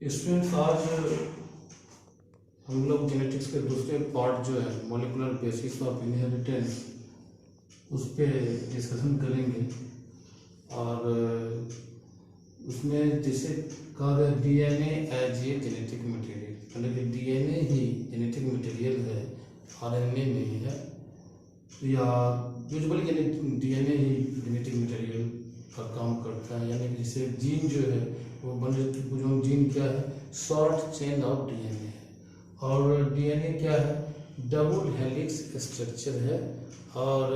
Students, आज हम लोग जेनेटिक्स के दूसरे पार्ट जो है मॉलिक्यूलर बेसिस ऑफ इनहेरिटेंस उस पर डिस्कशन करेंगे। और उसमें जैसे कहा गया DNA as a genetic material, मतलब कि डीएनए ही जेनेटिक मटेरियल है, आरएनए नहीं है। या यूजुअली डीएनए ही जेनेटिक मटेरियल का काम करता है, यानी कि जैसे जीन जो है वो जीन क्या है, शॉर्ट चेन ऑफ डीएनए है। और डीएनए क्या है, डबल हेलिक्स स्ट्रक्चर है। और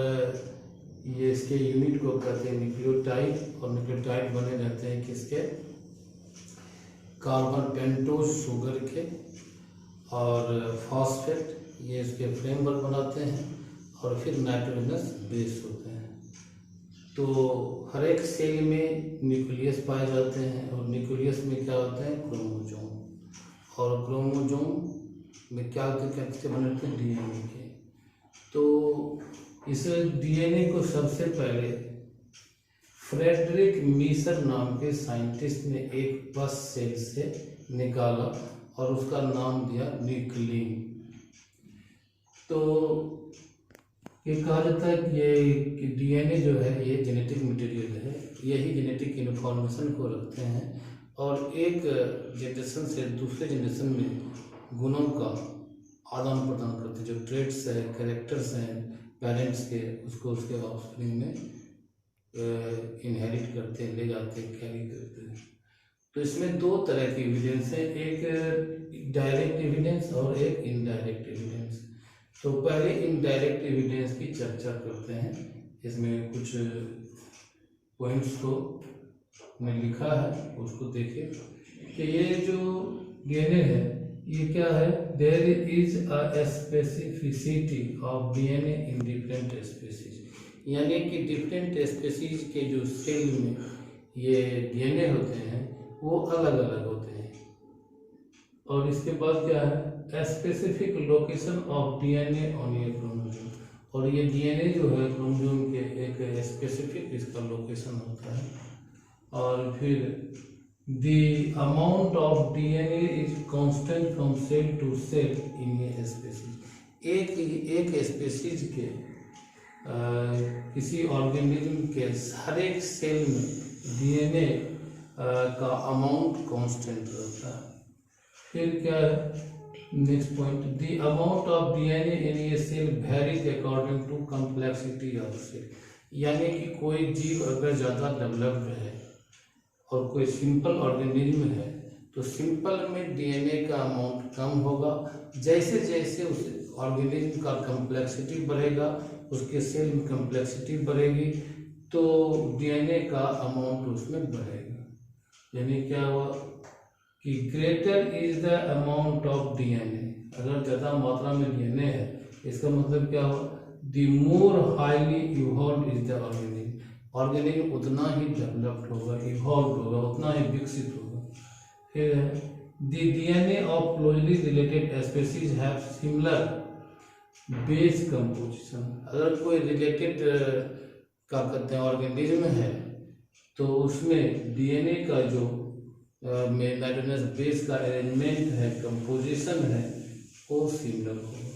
ये इसके यूनिट को कहते हैं न्यूक्लियोटाइड, और न्यूक्लियोटाइड बने रहते हैं किसके, कार्बन पेंटोज शुगर के और फॉस्फेट, ये इसके फ्रेमवर्क बनाते हैं। और फिर नाइट्रोजनस बेस होते हैं। तो हर एक सेल में न्यूक्लियस पाए जाते हैं, और न्यूक्लियस में क्या होते हैं, क्रोमोसोम। और क्रोमोसोम में क्या कैसे बने रहते हैं, डीएनए के। तो इस डीएनए को सबसे पहले फ्रेडरिक मीसर नाम के साइंटिस्ट ने एक पस सेल से निकाला और उसका नाम दिया न्यूक्लियन। तो ये कहा जाता है कि ये डीएनए जो है ये जेनेटिक मटेरियल है, यही जेनेटिक इन्फॉर्मेशन को रखते हैं और एक जनरेशन से दूसरे जनरेशन में गुणों का आदान प्रदान करते हैं। जो ट्रेट्स है, कैरेक्टर्स हैं पेरेंट्स के, उसको उसके ऑफस्प्रिंग में इनहेरिट करते हैं, ले जाते हैं, कैरी करते हैं। तो इसमें दो तरह की एविडेंस है, एक डायरेक्ट एविडेंस और एक इनडायरेक्ट एविडेंस। तो पहले इनडायरेक्ट एविडेंस की चर्चा करते हैं। इसमें कुछ पॉइंट्स को मैं लिखा है, उसको देखें कि ये जो डीएनए है ये क्या है, there is a specificity of DNA in different species, यानी कि डिफरेंट स्पीसीज के जो सेल में ये डीएनए होते हैं वो अलग अलग होते हैं। और इसके बाद क्या है, specific location of DNA on A chromosome, और ये डीएनए जो है क्रोमोसोम के एक स्पेसिफिक इसका लोकेशन होता है। और फिर the amount of DNA is constant from cell to cell in a species, एक स्पीसीज के किसी ऑर्गेनिज्म के हर एक सेल में डीएनए का अमाउंट कांस्टेंट रहता है। फिर क्या है, next point, the amount of DNA in a cell varies according to complexity of cell, यानी कि कोई जीव अगर ज़्यादा डेवलप्ड है और कोई सिंपल ऑर्गेनिज्म है तो सिंपल में डीएनए का अमाउंट कम होगा। जैसे जैसे उस ऑर्गेनिज्म का कॉम्प्लेक्सिटी बढ़ेगा, उसके सेल में कॉम्प्लेक्सिटी बढ़ेगी, तो डीएनए का अमाउंट उसमें बढ़ेगा। यानी क्या हुआ कि greater is the amount of DNA, अगर ज़्यादा मात्रा में डीएनए है इसका मतलब क्या हुआ, the more highly evolved is the organism उतना ही डेवलप्ड होगा, इवॉल्व होगा, उतना ही विकसित होगा। फिर the DNA of closely related species have similar base composition, अगर कोई रिलेटेड क्या कहते हैं ऑर्गेनिज्म है तो उसमें डीएनए का जो में नाइट्रोजनस बेस का अरेंजमेंट है, कंपोजिशन है, वो सिमिलर होगा।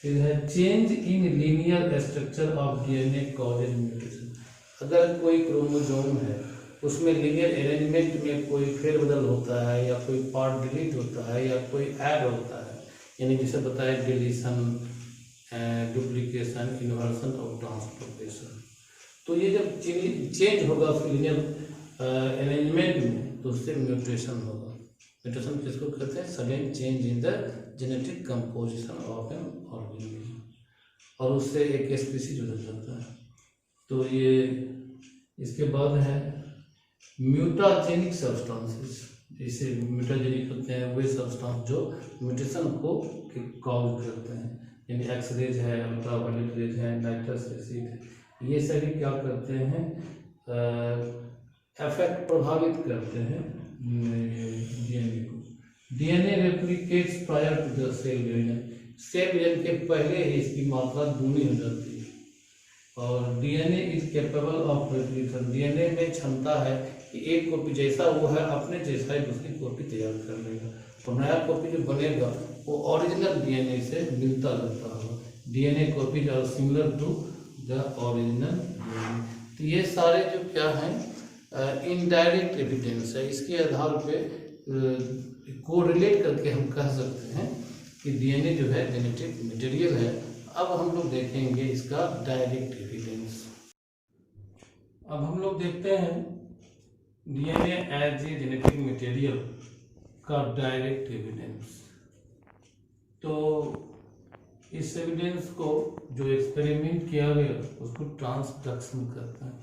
फिर है change in linear structure of DNA causes mutation, अगर कोई क्रोमोसोम है उसमें लीनियर अरेंजमेंट में कोई फेरबदल होता है या कोई पार्ट डिलीट होता है या कोई ऐड होता है, यानी जिसे बताया डिलीशन, डुप्लीकेशन, इन्वर्सन और ट्रांसलोकेशन, तो ये जब चेंज होगा उस लीनियर अरेंजमेंट में तो उससे म्यूटेशन होगा। म्यूटेशन किसको कहते हैं, sudden change in the genetic composition of an organism, और उससे एक स्पीसीज बदल जाता है। तो ये इसके बाद है म्यूटाजेनिक सब्सटेंसेस, जैसे म्यूटाजेनिक होते हैं वे सब्सटेंस जो म्यूटेशन को कॉज करते हैं, यानी एक्स रेज है, अल्ट्रावायलेट रेज है, नाइट्रस एसिड है, ये सभी क्या करते हैं, इफेक्ट प्रभावित करते हैं डीएनए को। DNA replicates prior to the cell division, cell division के पहले ही इसकी मात्रा दूनी हो जाती है। और DNA is capable of replication, DNA में क्षमता है कि एक कॉपी जैसा वो है अपने जैसा ही दूसरी कॉपी तैयार कर लेगा, तो नया कॉपी जो बनेगा वो ओरिजिनल डीएनए से मिलता जुलता होगा। DNA copies are similar to the original DNA. तो ये सारे जो क्या हैं इनडायरेक्ट एविडेंस है, इसके आधार पे कोरिलेट करके हम कह सकते हैं कि डीएनए जो है जेनेटिक मटेरियल है। अब हम लोग देखेंगे इसका डायरेक्ट एविडेंस। अब हम लोग देखते हैं DNA as a genetic material का डायरेक्ट एविडेंस। तो इस एविडेंस को जो एक्सपेरिमेंट किया गया उसको ट्रांसडक्शन कहते हैं,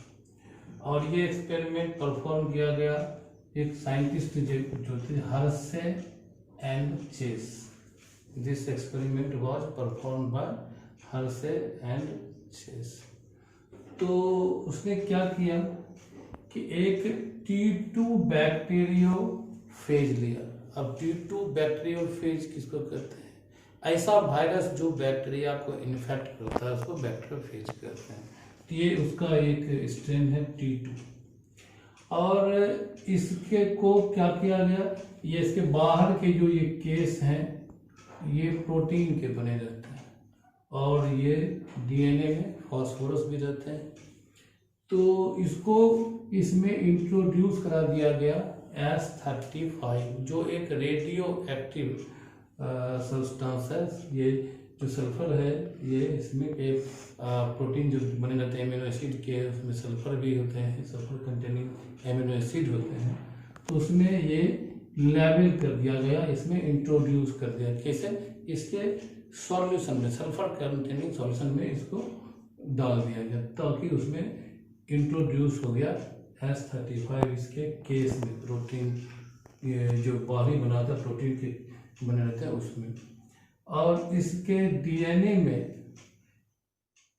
और ये एक्सपेरिमेंट परफॉर्म किया गया एक साइंटिस्ट जो थे Hershey and Chase. This experiment was perform by Hershey and Chase. तो उसने क्या किया कि एक T2 बैक्टीरियोफेज लिया। अब T2 बैक्टीरियोफेज किसको कहते हैं? ऐसा वायरस जो बैक्टीरिया को इन्फेक्ट करता है उसको बैक्टीरियोफेज कहते हैं। तो ये उसका एक स्ट्रेन है T2, और इसके को क्या किया गया, ये इसके बाहर के जो ये केस हैं ये प्रोटीन के बने रहते हैं, और ये डीएनए में फास्फोरस भी रहते हैं। तो इसको इसमें इंट्रोड्यूस करा दिया गया S35, जो एक रेडियो एक्टिव सब्सटेंस है। ये जो सल्फर है ये इसमें एक प्रोटीन जो बने रहते हैं एमिनो एसिड के, उसमें सल्फर भी होते हैं, सल्फर कंटेनिंग एमिनो एसिड होते हैं। तो उसमें ये लेबल कर दिया गया, इसमें इंट्रोड्यूस कर दिया। कैसे? इसके सॉल्यूशन में, सल्फर कंटेनिंग सॉल्यूशन में इसको डाल दिया गया, ताकि उसमें इंट्रोड्यूस हो गया S35 इसके केस में, प्रोटीन ये जो बाहरी बनाता प्रोटीन के बने रहते हैं उसमें। और इसके डीएनए में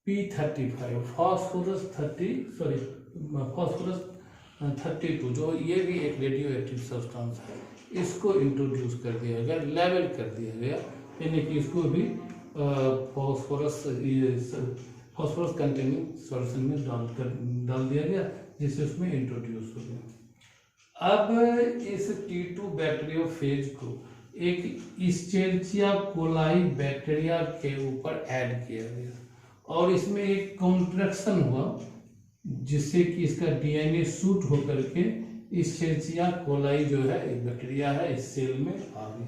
P35 फास्फोरस 32 जो ये भी एक रेडियो एक्टिव सब्सटेंस है, इसको इंट्रोड्यूस कर दिया गया, लेवल कर दिया गया, यानी कि इसको भी फास्फोरस कंटेनिंग सॉल्यूशन में डाल दिया गया, जिससे उसमें इंट्रोड्यूस हो गया। अब इस T2 बैक्टीरियोफेज को एक इस्चेरिचिया कोलाई बैक्टीरिया के ऊपर ऐड किया गया, और इसमें एक कॉन्ट्रैक्शन हुआ जिससे कि इसका डीएनए शूट होकर के इस्चेरिचिया कोलाई जो है एक बैक्टीरिया है इस सेल में आ गया।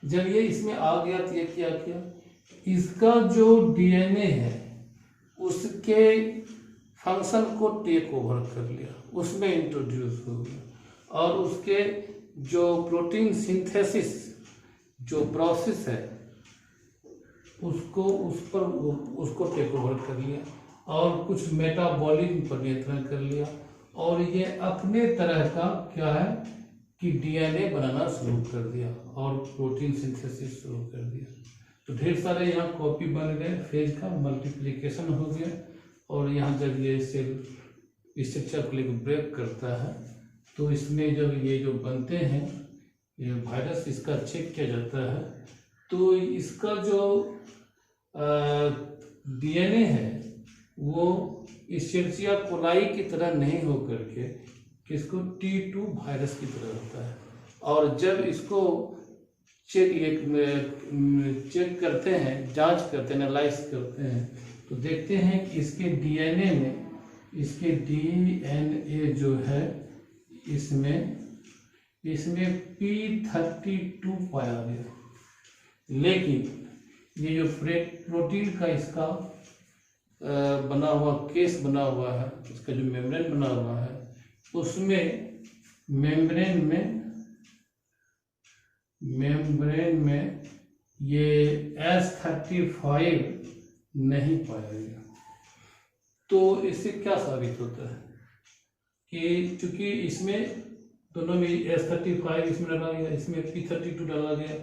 जब ये इसमें आ गया तो ये क्या किया, इसका जो डीएनए है उसके फंक्शन को टेक ओवर कर लिया, उसमें इंट्रोड्यूस हो गया, और उसके जो प्रोटीन सिंथेसिस जो प्रोसेस है उसको टेक ओवर कर लिया, और कुछ मेटाबॉलिज्म पर नियंत्रण कर लिया, और ये अपने तरह का क्या है कि डीएनए बनाना शुरू कर दिया और प्रोटीन सिंथेसिस शुरू कर दिया। तो ढेर सारे यहाँ कॉपी बन गए, फेज का मल्टीप्लिकेशन हो गया, और यहाँ जब ये सेल इस स्ट्रक्चर को ब्रेक करता है तो इसमें जब ये जो बनते हैं ये वायरस, इसका चेक किया जाता है, तो इसका जो डीएनए है वो इस्चेरिचिया कोलाई की तरह नहीं हो करके किसको T2 वायरस की तरह होता है। और जब इसको चेक करते हैं, जांच करते हैं, एनालाइज करते हैं, तो देखते हैं कि इसके डीएनए में, इसके डीएनए जो है इसमें P32 पाया गया, लेकिन ये जो प्रोटीन का इसका बना हुआ केस बना हुआ है, इसका जो मेम्ब्रेन बना हुआ है, उसमें मेम्ब्रेन में ये S35 नहीं पाया गया। तो इससे क्या साबित होता है कि चूंकि इसमें दोनों में S35 इसमें डाला गया, इसमें P32 डाला गया,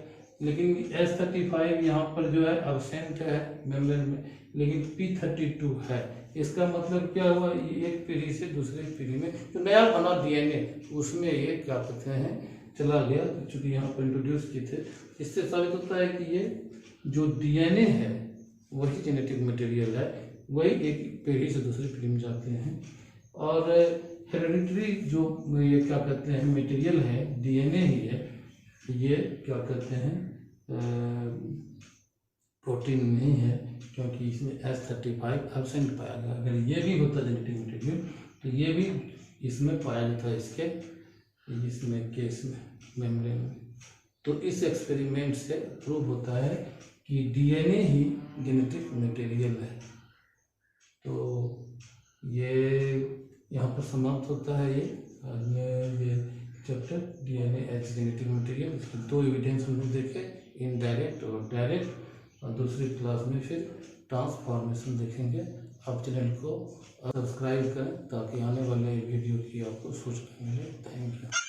लेकिन S35 यहाँ पर जो है एब्सेंट है मेम्ब्रेन में, लेकिन P32 है। इसका मतलब क्या हुआ, एक पीढ़ी से दूसरी पीढ़ी में जो नया बना डीएनए उसमें ये क्या कहते हैं चला गया, चूंकि यहाँ पर इंट्रोड्यूस किए थे। इससे साबित होता है कि ये जो डीएनए है वही जेनेटिक मटेरियल है, वही एक पीढ़ी से दूसरी पीढ़ी में जाते हैं। और हेरेडिटरी जो ये क्या कहते हैं मटेरियल है, डीएनए ही है, ये क्या कहते हैं प्रोटीन नहीं है, क्योंकि इसमें S35 एब्सेंट पाया गया। अगर ये भी होता जेनेटिक मटेरियल तो ये भी इसमें पाया जाता है, इसमें केस में मेम्ब्रेन में। तो इस एक्सपेरिमेंट से प्रूव होता है कि डीएनए ही जेनेटिक मटेरियल है। तो ये यहाँ पर समाप्त होता है ये chapter DNA as genetic material. इसके 2 एविडेंस हमने देखे, इनडायरेक्ट और डायरेक्ट, और दूसरी क्लास में फिर ट्रांसफॉर्मेशन देखेंगे। आप चैनल को सब्सक्राइब करें ताकि आने वाले वीडियो की आपको सूचना मिले। Thank you.